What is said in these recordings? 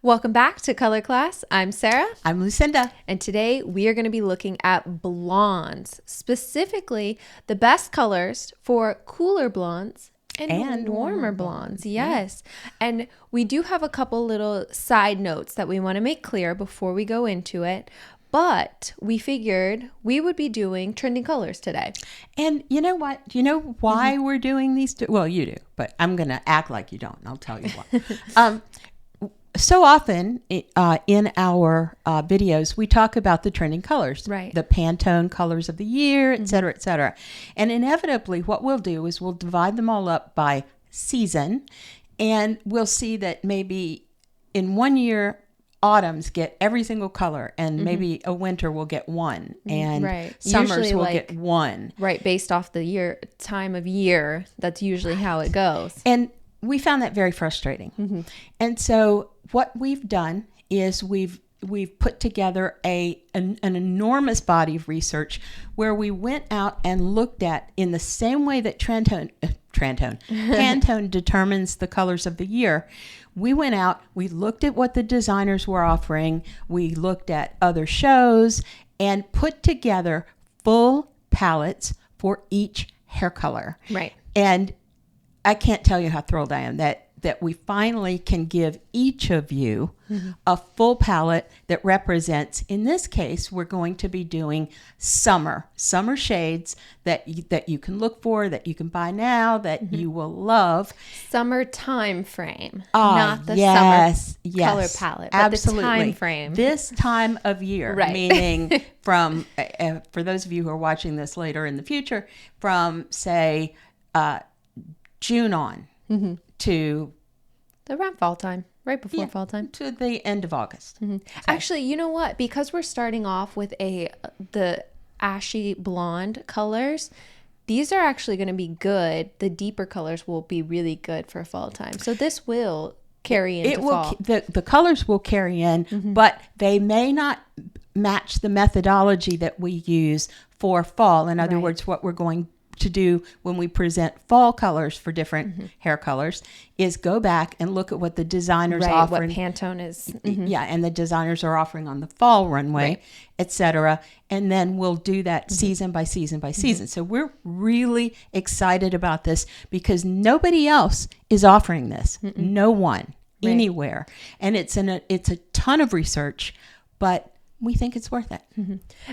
Welcome back to Color Class. I'm Sarah. I'm Lucinda. And today we are going to be looking at blondes, specifically the best colors for cooler blondes and warmer blondes. Yes. Yeah. And we do have a couple little side notes that we want to make clear before we go into it. But we figured we would be doing trending colors today. And you know what? Do you know why we're doing these? Well, you do, but I'm going to act like you don't, and I'll tell you why. So often in our videos, we talk about the trending colors, right? The Pantone colors of the year, et cetera, et cetera. And inevitably, what we'll do is we'll divide them all up by season, and we'll see that maybe in one year, autumns get every single color, and maybe a winter will get one, and summers usually will get one. Right, based off the time of year, that's usually how it goes. And we found that very frustrating. And so what we've done is we've put together an enormous body of research where we went out and looked at, in the same way that Pantone determines the colors of the year. We went out, we looked at what the designers were offering, we looked at other shows, and put together full palettes for each hair color. Right. And I can't tell you how thrilled I am that we finally can give each of you a full palette that represents, in this case, we're going to be doing summer shades that you can look for, that you can buy now, that you will love. Summer time frame, not the summer color palette, but absolutely. The time frame. This time of year, right. Meaning from, for those of you who are watching this later in the future, from, say, June on to around fall time, right before fall time, to the end of August. Actually, you know what? Because we're starting off with the ashy blonde colors, these are actually going to be good. The deeper colors will be really good for fall time. So this will carry into fall. The colors will carry in, but they may not match the methodology that we use for fall. In other words, what we're going to do when we present fall colors for different hair colors is go back and look at what the designers offering. What Pantone is. And the designers are offering on the fall runway, etc. And then we'll do that season by season by season. So we're really excited about this because nobody else is offering this. No one anywhere. And it's a ton of research, but we think it's worth it.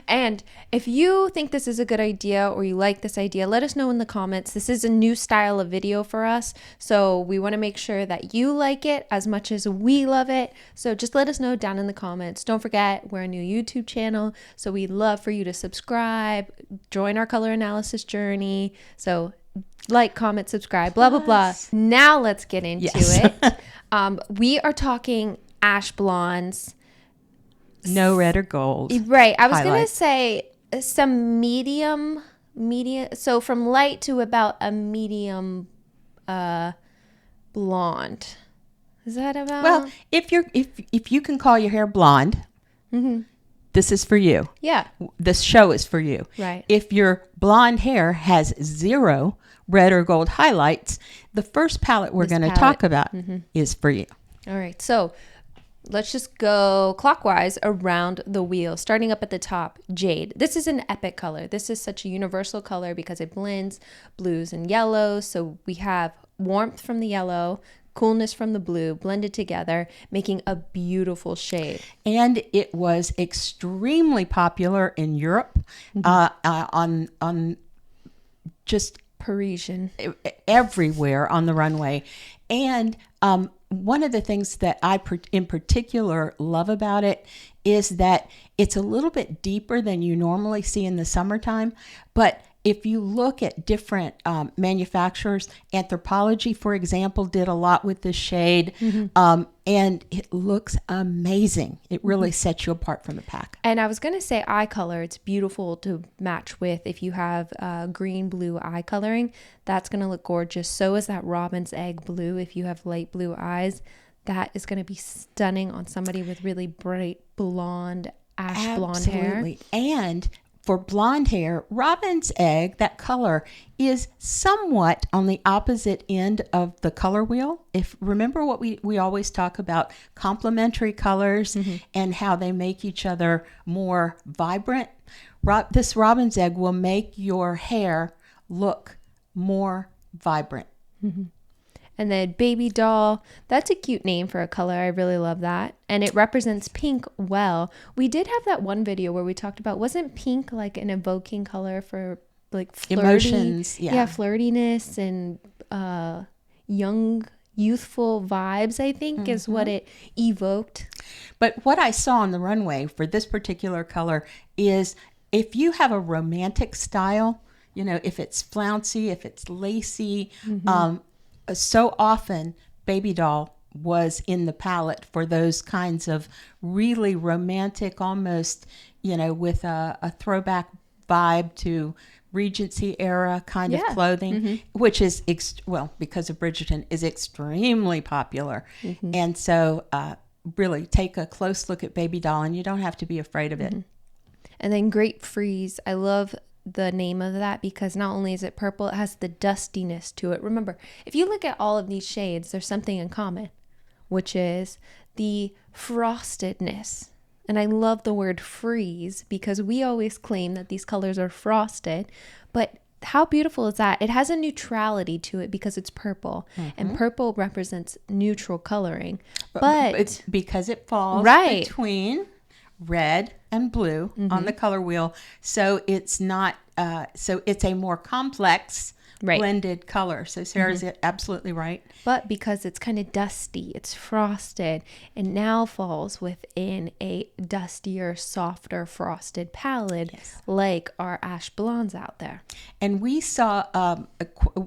And if you think this is a good idea or you like this idea, let us know in the comments. This is a new style of video for us, so we want to make sure that you like it as much as we love it. So just let us know down in the comments. Don't forget, we're a new YouTube channel, so we'd love for you to subscribe, join our color analysis journey. So like, comment, subscribe, blah, blah, blah. Now let's get into it. We are talking ash blondes. No red or gold. Right. I was going to say some medium. So from light to about a medium blonde. Is that about? Well, if you can call your hair blonde, this is for you. Yeah. This show is for you. Right. If your blonde hair has 0 red or gold highlights, the first palette we're going to talk about is for you. All right. So let's just go clockwise around the wheel, starting up at the top. Jade. This is an epic color. This is such a universal color because it blends blues and yellows. So we have warmth from the yellow, coolness from the blue, blended together, making a beautiful shade. And it was extremely popular in Europe, on just Parisian, everywhere on the runway. And one of the things that I in particular love about it is that it's a little bit deeper than you normally see in the summertime. But if you look at different manufacturers, Anthropologie, for example, did a lot with this shade, and it looks amazing. It really sets you apart from the pack. And I was going to say eye color. It's beautiful to match with. If you have green blue eye coloring, that's going to look gorgeous. So is that robin's egg blue. If you have light blue eyes, that is going to be stunning on somebody with really bright blonde, ash blonde hair. And for blonde hair, robin's egg, that color, is somewhat on the opposite end of the color wheel. If remember what we always talk about complementary colors and how they make each other more vibrant. This robin's egg will make your hair look more vibrant. And then baby doll, that's a cute name for a color. I really love that. And it represents pink well. We did have that one video where we talked about, wasn't pink like an evoking color for like flirty, emotions? Yeah, flirtiness and young, youthful vibes, I think is what it evoked. But what I saw on the runway for this particular color is if you have a romantic style, you know, if it's flouncy, if it's lacy, so often baby doll was in the palette for those kinds of really romantic, almost, you know, with a throwback vibe to Regency era kind of clothing, which is, because of Bridgerton, is extremely popular. And so really take a close look at baby doll, and you don't have to be afraid of it. And then Grape Freeze, I love the name of that because not only is it purple, it has the dustiness to it. Remember, if you look at all of these shades, there's something in common, which is the frostedness. And I love the word freeze because we always claim that these colors are frosted, but how beautiful is that? It has a neutrality to it because it's purple, and purple represents neutral coloring, but it's because it falls between red and blue on the color wheel, so it's not so it's a more complex blended color. So Sarah's absolutely right. But because it's kind of dusty, it's frosted, it now falls within a dustier, softer frosted palette, like our ash blondes out there. And we saw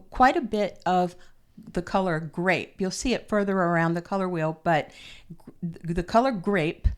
quite a bit of the color grape. You'll see it further around the color wheel, but the color grape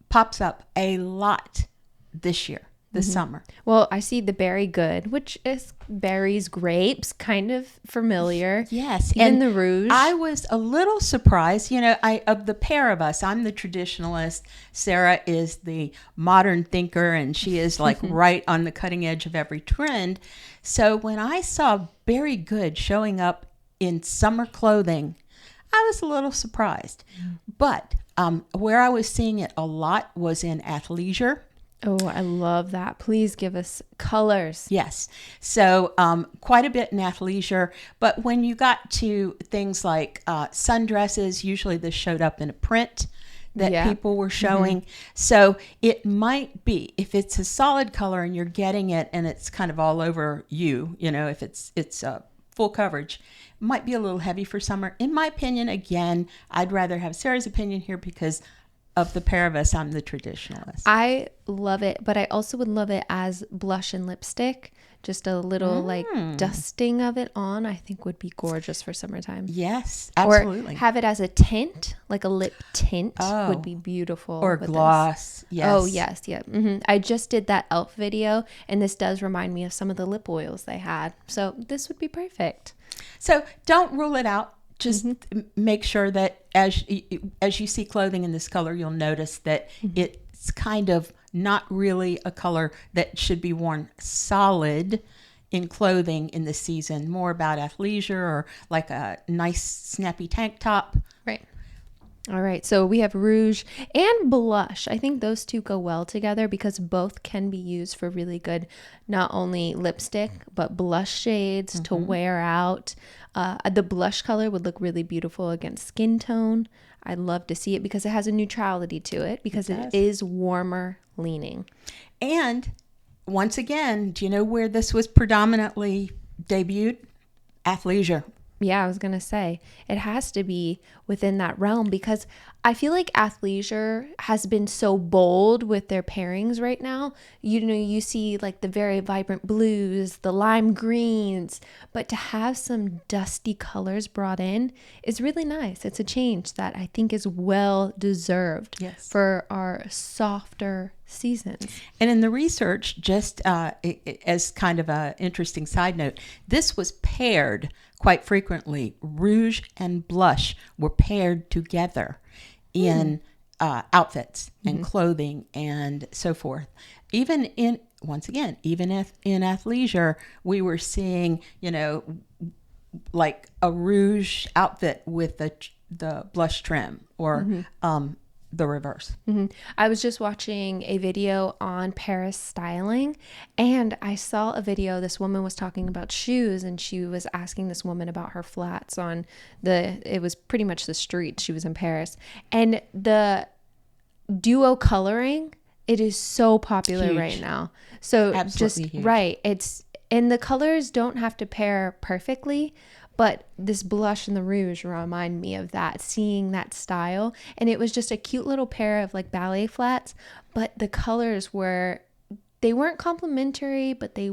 pops up a lot this year, this summer. Well, I see the Berry Good, which is berries, grapes, kind of familiar. Yes. Even and the Rouge. I was a little surprised. You know, of the pair of us, I'm the traditionalist. Sarah is the modern thinker, and she is like right on the cutting edge of every trend. So when I saw Berry Good showing up in summer clothing, I was a little surprised. But where I was seeing it a lot was in athleisure. Oh, I love that. Please give us colors. Yes. So quite a bit in athleisure. But when you got to things like sundresses, usually this showed up in a print that people were showing. So it might be, if it's a solid color and you're getting it and it's kind of all over you, you know, if it's full coverage, it might be a little heavy for summer. In my opinion, again, I'd rather have Sarah's opinion here because of the pair of us, I'm the traditionalist. I love it, but I also would love it as blush and lipstick. Just a little like dusting of it on, I think would be gorgeous for summertime. Yes, absolutely. Or have it as a tint, like a lip tint would be beautiful. Or gloss. Yes. Oh, yes. Yeah. I just did that e.l.f. video, and this does remind me of some of the lip oils they had. So this would be perfect. So don't rule it out. Just make sure that as you see clothing in this color, you'll notice that it's kind of not really a color that should be worn solid in clothing in this season. More about athleisure or like a nice snappy tank top. Right. All right. So we have rouge and blush. I think those two go well together because both can be used for really good, not only lipstick, but blush shades to wear out. The blush color would look really beautiful against skin tone. I'd love to see it because it has a neutrality to it because it is warmer leaning. And once again, do you know where this was predominantly debuted? Athleisure. Yeah, I was going to say it has to be within that realm because I feel like athleisure has been so bold with their pairings right now. You know, you see like the very vibrant blues, the lime greens, but to have some dusty colors brought in is really nice. It's a change that I think is well deserved for our softer seasons. And in the research, just as kind of an interesting side note, this was paired quite frequently. Rouge and blush were paired together in outfits and clothing and so forth. Even once again, even if in athleisure, we were seeing, like a rouge outfit with the blush trim, or the reverse. I was just watching a video on Paris styling, and I saw a video. This woman was talking about shoes, and she was asking this woman about her flats on it was pretty much the street. She was in Paris, and the duo coloring, it is so popular right now. So Absolutely huge. Right. And the colors don't have to pair perfectly, but this blush and the rouge remind me of that, seeing that style. And it was just a cute little pair of like ballet flats, but the colors they weren't complementary, but they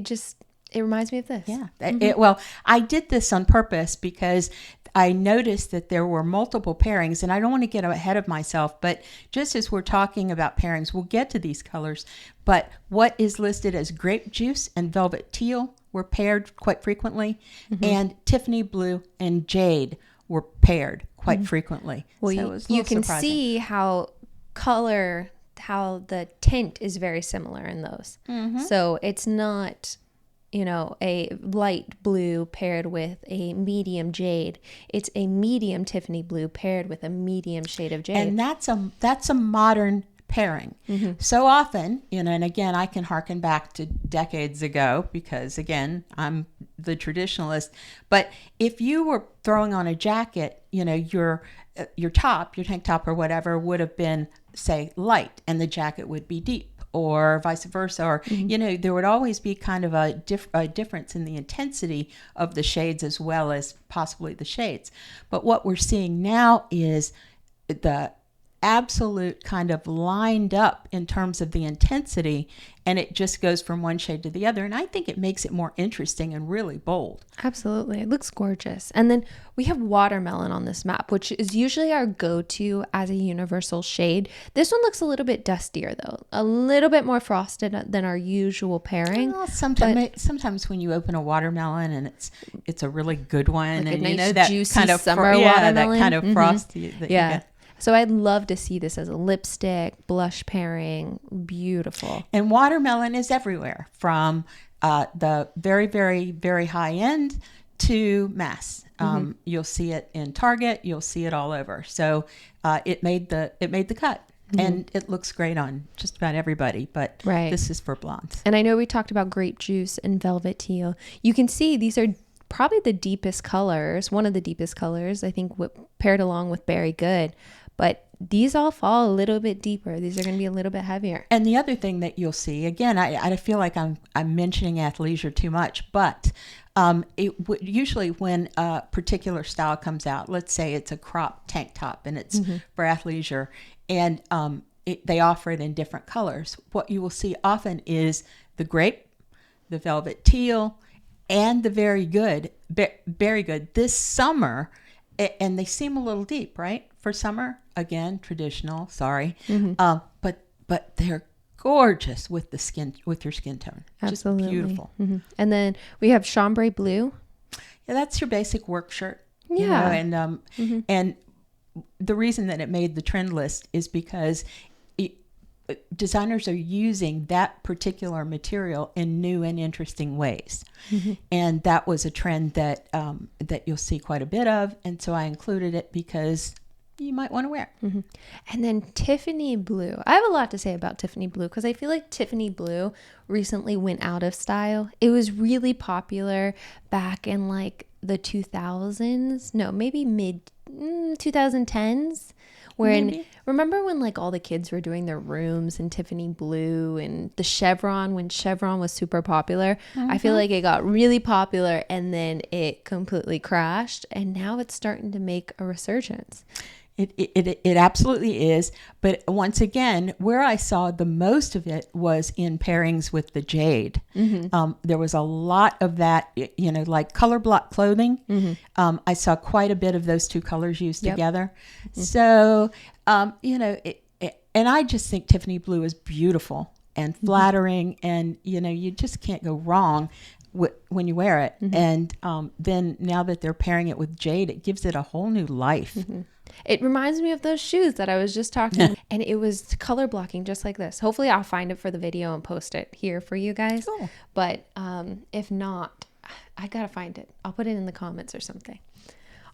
just, it reminds me of this. Yeah. Well, I did this on purpose because I noticed that there were multiple pairings, and I don't want to get ahead of myself, but just as we're talking about pairings, we'll get to these colors. But what is listed as grape juice and velvet teal were paired quite frequently, and Tiffany blue and jade were paired quite frequently. Well, so it was you can surprising. see how the tint is very similar in those. So it's not, a light blue paired with a medium jade. It's a medium Tiffany blue paired with a medium shade of jade. And that's a modern pairing. So often, and again, I can harken back to decades ago because, again, I'm the traditionalist. But if you were throwing on a jacket, your top, your tank top or whatever would have been, say, light, and the jacket would be deep, or vice versa. Or, there would always be kind of a difference in the intensity of the shades as well as possibly the shades. But what we're seeing now is the absolute kind of lined up in terms of the intensity, and it just goes from one shade to the other. And I think it makes it more interesting and really bold. Absolutely. It looks gorgeous. And then we have watermelon on this map, which is usually our go-to as a universal shade. This one looks a little bit dustier though, a little bit more frosted than our usual pairing. Well, sometimes when you open a watermelon and it's a really good one, like and a nice that juicy kind of summer watermelon. that kind of frosty that you get. So I'd love to see this as a lipstick, blush pairing. Beautiful. And watermelon is everywhere, from the very, very, very high end to mass. You'll see it in Target. You'll see it all over. So it made the cut. And it looks great on just about everybody. But This is for blondes. And I know we talked about grape juice and velvet teal. You can see these are probably the deepest colors, one of the deepest colors, I think, paired along with Berry Good. But these all fall a little bit deeper. These are going to be a little bit heavier. And the other thing that you'll see, again, I feel like I'm mentioning athleisure too much, but usually when a particular style comes out, let's say it's a crop tank top and it's for athleisure, and they offer it in different colors. What you will see often is the grape, the velvet teal, and the very good. This summer, and they seem a little deep, right? For summer, again, traditional. Sorry, but they're gorgeous with your skin tone. Absolutely. Just beautiful. And then we have chambray blue. Yeah, that's your basic work shirt. Yeah, and the reason that it made the trend list is because designers are using that particular material in new and interesting ways. And that was a trend that you'll see quite a bit of. And so I included it because you might want to wear it. And then Tiffany blue. I have a lot to say about Tiffany blue because I feel like Tiffany blue recently went out of style. It was really popular back in like the 2000s. No, maybe mid 2010s. Remember when like all the kids were doing their rooms in Tiffany blue, and the chevron, when chevron was super popular? I feel like it got really popular and then it completely crashed, and now it's starting to make a resurgence. It absolutely is. But once again, where I saw the most of it was in pairings with the jade. There was a lot of that, like color block clothing. I saw quite a bit of those two colors used together. So, and I just think Tiffany blue is beautiful and flattering, and, you just can't go wrong when you wear it. And then now that they're pairing it with jade, it gives it a whole new life. It reminds me of those shoes that I was just talking about. And it was color blocking just like this. Hopefully I'll find it for the video and post it here for you guys. Cool. But if not, I gotta find it. I'll put it in the comments or something.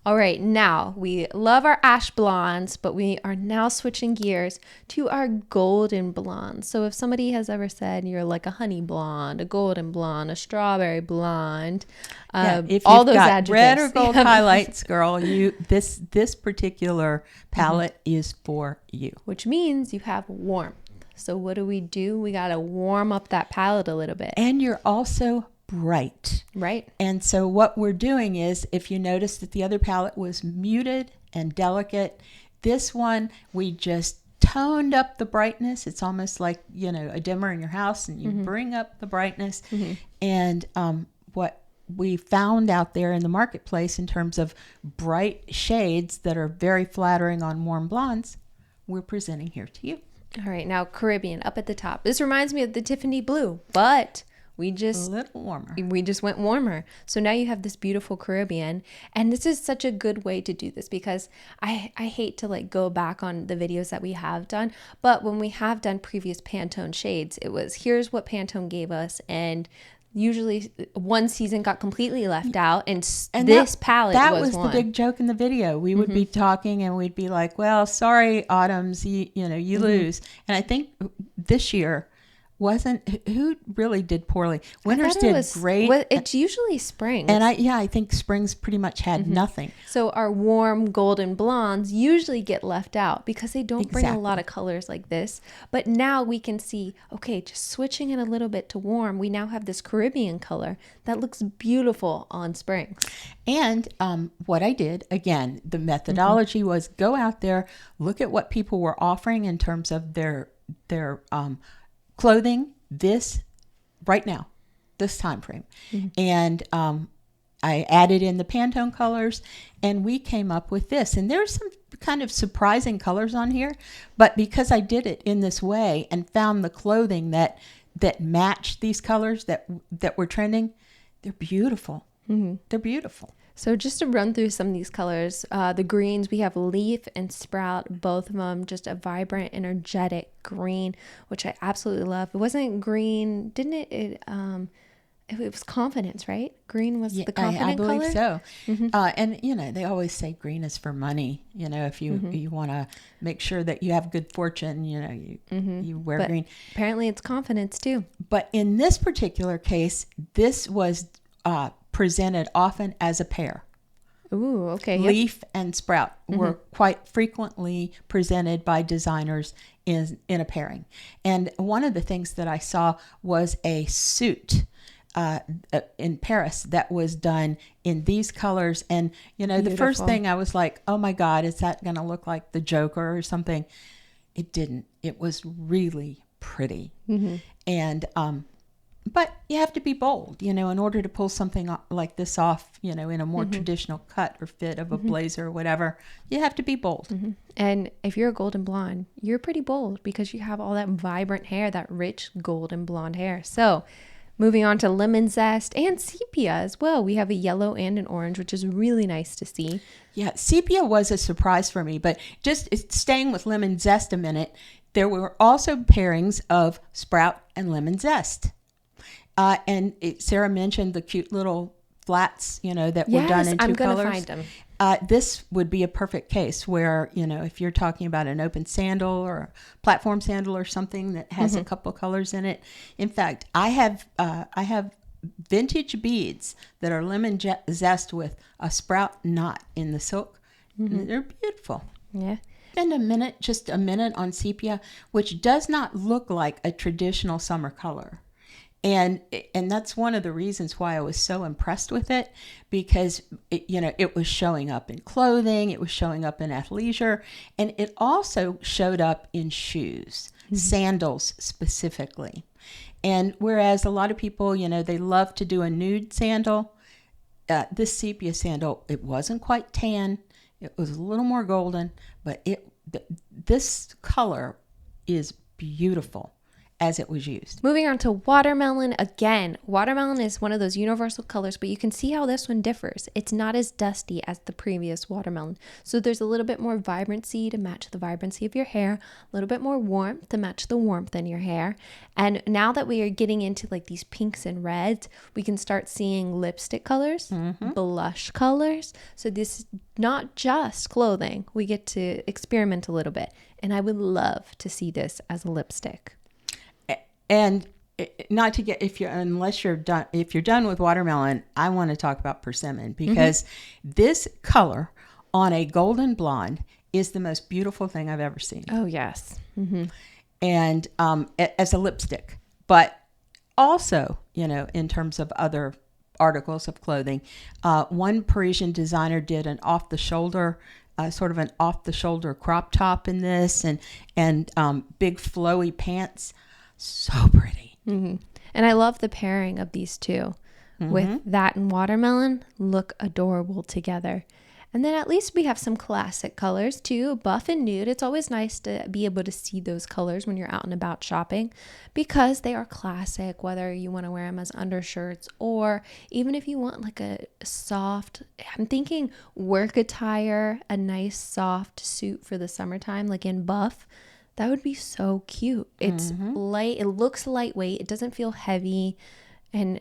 All right, now we love our ash blondes, but we are now switching gears to our golden blondes. So if somebody has ever said you're like a honey blonde, a golden blonde, a strawberry blonde, if all you've those got adjectives. red or gold highlights, girl, this particular palette is for you. Which means you have warmth. So what do? We got to warm up that palette a little bit. And you're also bright. Right. And so what we're doing is, if you notice that the other palette was muted and delicate, this one, we just toned up the brightness. It's almost like, a dimmer in your house, and you bring up the brightness. And what we found out there in the marketplace in terms of bright shades that are very flattering on warm blondes, we're presenting here to you. All right, now Caribbean up at the top. This reminds me of the Tiffany blue, but we just a little warmer. We just went warmer. So now you have this beautiful Caribbean, and this is such a good way to do this, because I hate to like go back on the videos that we have done, but when we have done previous Pantone shades, it was here's what Pantone gave us, and usually one season got completely left out, and this palette was the big joke in the video. We would be talking and we'd be like, well, sorry, autumns, you lose. And I think this year who really did poorly. Winters did great. It's usually spring. And I think springs pretty much had nothing. So our warm golden blondes usually get left out because they don't bring a lot of colors like this. But now we can see, okay, just switching it a little bit to warm, we now have this Caribbean color that looks beautiful on springs. And what I did, again, the methodology was go out there, look at what people were offering in terms of their clothing right now, this time frame. And I added in the Pantone colors, and we came up with this. And there's some kind of surprising colors on here, but because I did it in this way and found the clothing that matched these colors that were trending, they're beautiful. They're beautiful. So just to run through some of these colors, the greens, we have Leaf and Sprout, both of them just a vibrant, energetic green, which I absolutely love. It wasn't green, didn't it? It was confidence, right? Green was the confident color? I believe so. And, they always say green is for money. If you want to make sure that you have good fortune, you wear green. Apparently it's confidence too. But in this particular case, this was presented often as a pair. Ooh, okay. Leaf and Sprout were quite frequently presented by designers in a pairing. And one of the things that I saw was a suit in Paris that was done in these colors. And, the first thing I was like, oh my God, is that going to look like the Joker or something? It didn't. It was really pretty. And, but you have to be bold, in order to pull something like this off, in a more traditional cut or fit of a blazer or whatever. You have to be bold. And if you're a golden blonde, you're pretty bold because you have all that vibrant hair, that rich golden blonde hair. So moving on to lemon zest and sepia as well. We have a yellow and an orange, which is really nice to see. Yeah, sepia was a surprise for me, but just staying with lemon zest a minute, there were also pairings of Sprout and lemon zest. And Sarah mentioned the cute little flats, that were done in two colors. Yes, I'm going to find them. This would be a perfect case where, if you're talking about an open sandal or a platform sandal or something that has a couple colors in it. In fact, I have vintage beads that are lemon zest with a Sprout knot in the silk. They're beautiful. Yeah. Spend just a minute on sepia, which does not look like a traditional summer color. And that's one of the reasons why I was so impressed with it, because it was showing up in clothing, it was showing up in athleisure, and it also showed up in shoes, sandals specifically. And whereas a lot of people, they love to do a nude sandal, this sepia sandal, it wasn't quite tan, it was a little more golden, but this color is beautiful. as it was used. Moving on to watermelon. Again, watermelon is one of those universal colors, but you can see how this one differs. It's not as dusty as the previous watermelon. So there's a little bit more vibrancy to match the vibrancy of your hair, a little bit more warmth to match the warmth in your hair. And now that we are getting into like these pinks and reds, we can start seeing lipstick colors, blush colors. So this is not just clothing. We get to experiment a little bit. And I would love to see this as a lipstick. And not to get, if you're done with watermelon, I want to talk about persimmon, because this color on a golden blonde is the most beautiful thing I've ever seen. Oh, yes. And as a lipstick, but also, in terms of other articles of clothing, one Parisian designer did an off-the-shoulder crop top in this, and big flowy pants. So pretty. And I love the pairing of these two with that and watermelon. Look adorable together. And then at least we have some classic colors too, buff and nude. It's always nice to be able to see those colors when you're out and about shopping, because they are classic, whether you want to wear them as undershirts or even if you want like a soft, I'm thinking work attire, a nice soft suit for the summertime, like in buff. That would be so cute. It's light. It looks lightweight. It doesn't feel heavy. And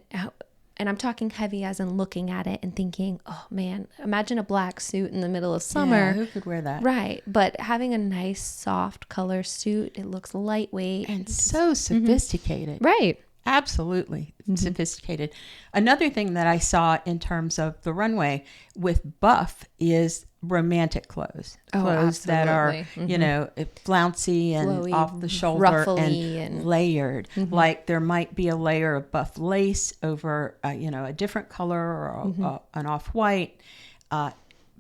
I'm talking heavy as in looking at it and thinking, oh man, imagine a black suit in the middle of summer. Yeah, who could wear that? Right. But having a nice soft color suit, it looks lightweight. And so sophisticated. Right. Absolutely sophisticated. Another thing that I saw in terms of the runway with buff is romantic clothes. Clothes that are, flouncy and flowy, off the shoulder and layered. Like there might be a layer of buff lace over, a different color or an off-white.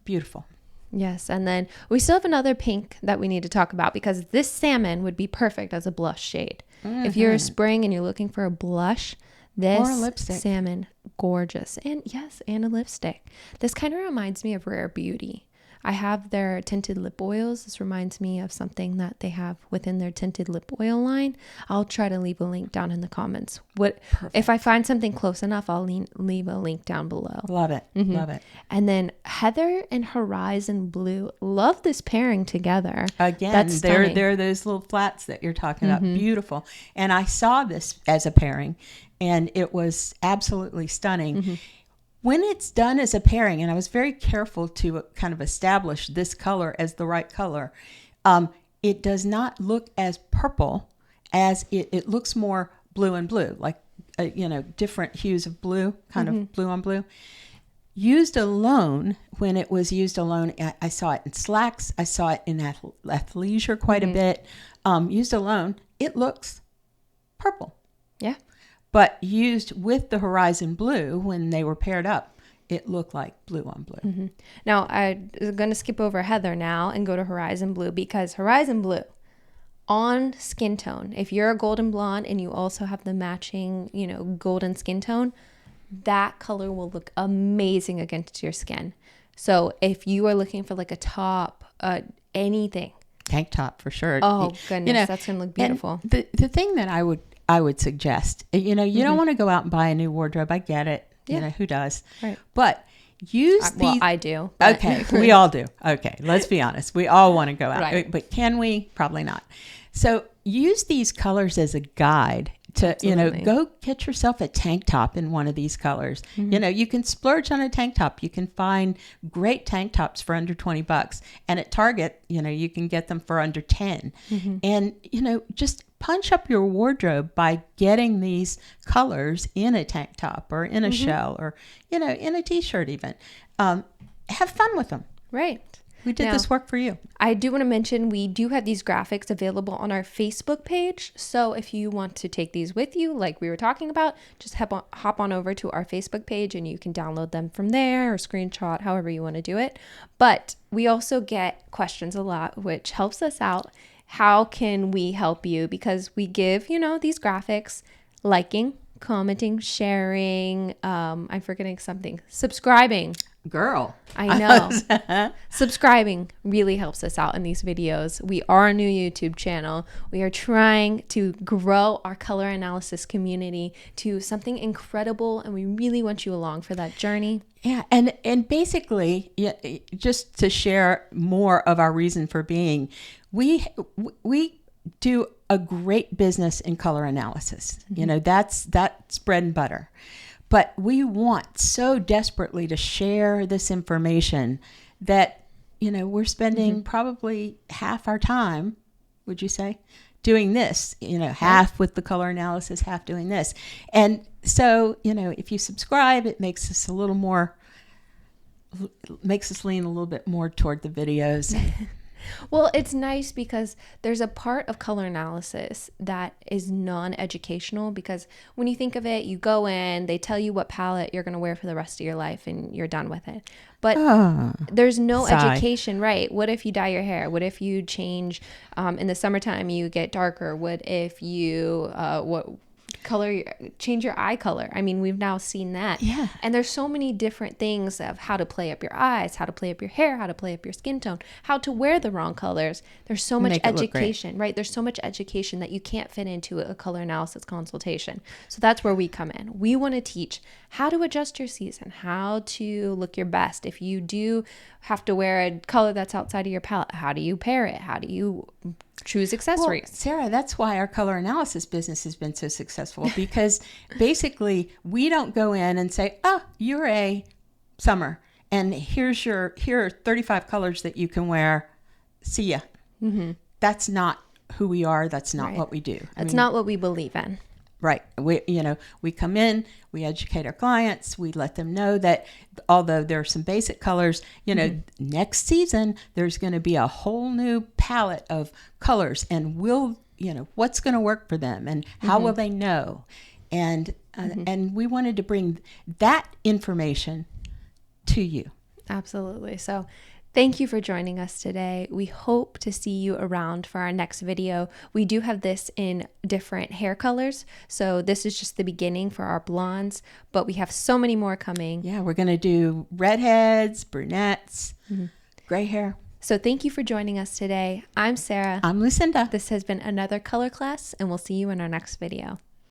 Beautiful. Yes. And then we still have another pink that we need to talk about, because this salmon would be perfect as a blush shade. If you're a spring and you're looking for a blush, this or a lipstick. Salmon, gorgeous. And yes, and a lipstick. This kind of reminds me of Rare Beauty. I have their tinted lip oils. This reminds me of something that they have within their tinted lip oil line. I'll try to leave a link down in the comments. If I find something close enough, I'll leave a link down below. Love it. Love it. And then Heather and Horizon Blue. Love this pairing together. Again, they're those little flats that you're talking about. Beautiful. And I saw this as a pairing, and it was absolutely stunning. When it's done as a pairing, and I was very careful to kind of establish this color as the right color, it does not look as purple as it looks more blue and blue, like, different hues of blue, kind of blue on blue. Used alone, when it was used alone, I saw it in slacks. I saw it in athleisure quite a bit. Used alone, it looks purple. Yeah. But used with the Horizon Blue, when they were paired up, it looked like blue on blue. Now, I'm going to skip over Heather now and go to Horizon Blue, because Horizon Blue on skin tone, if you're a golden blonde and you also have the matching, golden skin tone, that color will look amazing against your skin. So if you are looking for like a top, anything. Tank top for sure. Oh, goodness. That's going to look beautiful. And the thing that I would suggest, you don't want to go out and buy a new wardrobe. I get it. Yeah. Who does? Right. But use these. Well, I do. But. Okay. We all do. Okay. Let's be honest. We all want to go out. Right. But can we? Probably not. So use these colors as a guide to, Absolutely. Go get yourself a tank top in one of these colors. You can splurge on a tank top. You can find great tank tops for under $20. And at Target, you can get them for under 10. And, just punch up your wardrobe by getting these colors in a tank top or in a shell or, in a t-shirt even. Have fun with them. Right. We did this work for you. I do want to mention we do have these graphics available on our Facebook page. So if you want to take these with you, like we were talking about, just hop on over to our Facebook page and you can download them from there or screenshot, however you want to do it. But we also get questions a lot, which helps us out. How can we help you? Because we give, these graphics, liking, commenting, sharing, I'm forgetting something, subscribing. Girl. I know. Subscribing really helps us out in these videos. We are a new YouTube channel. We are trying to grow our color analysis community to something incredible, and we really want you along for that journey. Yeah, and basically, yeah, just to share more of our reason for being, we do a great business in color analysis. You know, that's bread and butter. But we want so desperately to share this information that, you know, we're spending probably half our time, would you say, doing this, you know, half with the color analysis, half doing this. And so, you know, if you subscribe, it makes us a little more, makes us lean a little bit more toward the videos. Well, it's nice because there's a part of color analysis that is non-educational, because when you think of it, you go in, they tell you what palette you're going to wear for the rest of your life and you're done with it. But there's no education, right? What if you dye your hair? What if you change in the summertime, you get darker? What if you change your eye color? I mean, we've now seen that. Yeah. And there's so many different things of how to play up your eyes, how to play up your hair, how to play up your skin tone, how to wear the wrong colors. There's so much education, right? There's so much education that you can't fit into a color analysis consultation. So that's where we come in. We want to teach how to adjust your season, how to look your best. If you do have to wear a color that's outside of your palette, how do you pair it? How do you choose accessories? Well, Sarah, that's why our color analysis business has been so successful, because basically we don't go in and say, oh, you're a summer and here are 35 colors that you can wear. See ya. That's not who we are. That's not what we do. That's not what we believe in. Right. We come in, we educate our clients, we let them know that although there are some basic colors, you know, next season, there's going to be a whole new palette of colors, and what's going to work for them and how will they know? And we wanted to bring that information to you. Absolutely. So thank you for joining us today. We hope to see you around for our next video. We do have this in different hair colors. So this is just the beginning for our blondes, but we have so many more coming. Yeah, we're going to do redheads, brunettes, gray hair. So thank you for joining us today. I'm Sarah. I'm Lucinda. This has been another color class, and we'll see you in our next video.